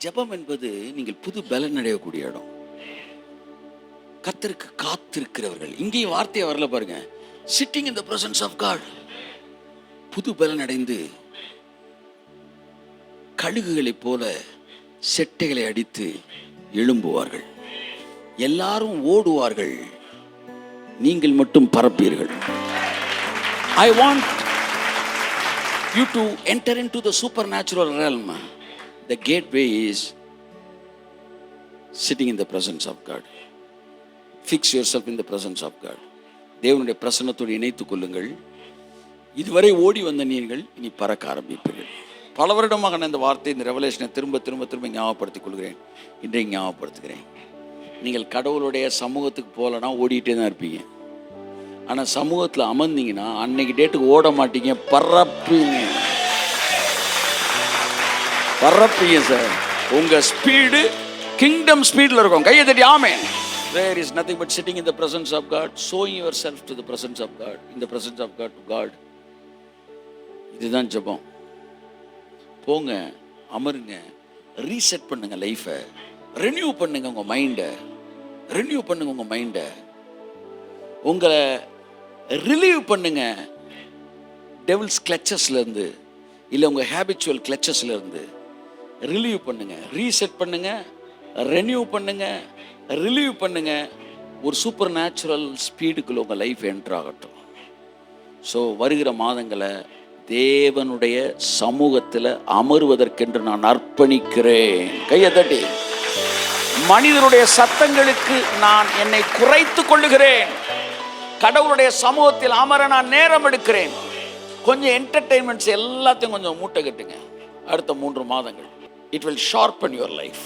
ஜெபம் என்பது நீங்கள் புது பலன் அடையக்கூடிய இடம். கர்த்தருக்கு காத்திருக்கிறவர்கள், இங்கேயும் வார்த்தையை வரல பாருங்க, sitting in the presence of God, புது பலன் அடைந்து கழுகுகளைப் போல செட்டைகளை அடித்து எழும்புவார்கள். எல்லாரும் ஓடுவார்கள், நீங்கள் மட்டும் பறப்பீர்கள். I want you to enter into the supernatural realm. The gateway is sitting in the presence of God. Fix yourself in the presence of God. தேவனுடைய பிரசன்னத்தோடு இணைத்துக் கொள்ளுங்கள். இதுவரை ஓடி வந்த நீங்கள் இனி பறக்க ஆரம்பிப்பீர்கள். பல வருடமாக நான் இந்த வார்த்தை, இந்த ரெவலேஷனை திரும்ப திரும்ப திரும்ப ஞாபகப்படுத்திக் கொள்கிறேன். இன்றைக்கு ஞாபகப்படுத்துகிறேன். நீங்கள் கடவுளுடைய சமூகத்துக்கு போகலன்னா ஓடிட்டே தான் இருப்பீங்க. ஆனால் சமூகத்தில் அமர்ந்தீங்கன்னா அன்னைக்கு டேட்டுக்கு ஓட மாட்டீங்க, பறப்பீங்க. பறப்பீங்க சார். உங்கள் ஸ்பீடு கிங்டம் ஸ்பீடில் இருக்கும். கையை தட்டி ஆமென். There is nothing but sitting in the presence of God, sowing yourself to the presence of God, in the presence of God to God. இதுதான் ஜெபம். போங்க, அமருங்க, ரீசெட் பண்ணுங்க லைஃபை, ரெனியூ பண்ணுங்க உங்கள் மைண்டை, ரெனியூ பண்ணுங்க உங்கள் மைண்டை, உங்களை ரிலீவ் பண்ணுங்க டெவில்ஸ் கிளச்சஸ்லேருந்து, இல்லை உங்கள் ஹேபிச்சுவல் கிளச்சஸ்லேருந்து ரிலீவ் பண்ணுங்க, ரீசெட் பண்ணுங்க, ரெனியூ பண்ணுங்க, ரிலீவ் பண்ணுங்க. ஒரு சூப்பர் நேச்சுரல் ஸ்பீடுக்குள்ள உங்கள் லைஃப் என்ட்ரு ஆகட்டும். ஸோ வருகிற மாதங்களை தேவனுடைய சமூகத்தில் அமருவதற்கென்று நான் அர்ப்பணிக்கிறேன். கையை தட்டி. மனிதனுடைய சத்தங்களுக்கு நான் என்னை குறைத்து கொள்ளுகிறேன். கடவுளுடைய சமூகத்தில் அமர நான் நேரம் எடுக்கிறேன். கொஞ்சம் என்டர்டெயின்மெண்ட்ஸ் எல்லாத்தையும் கொஞ்சம் மூட்டை கட்டுங்க. அடுத்த 3 மாதங்கள் it will sharpen your life.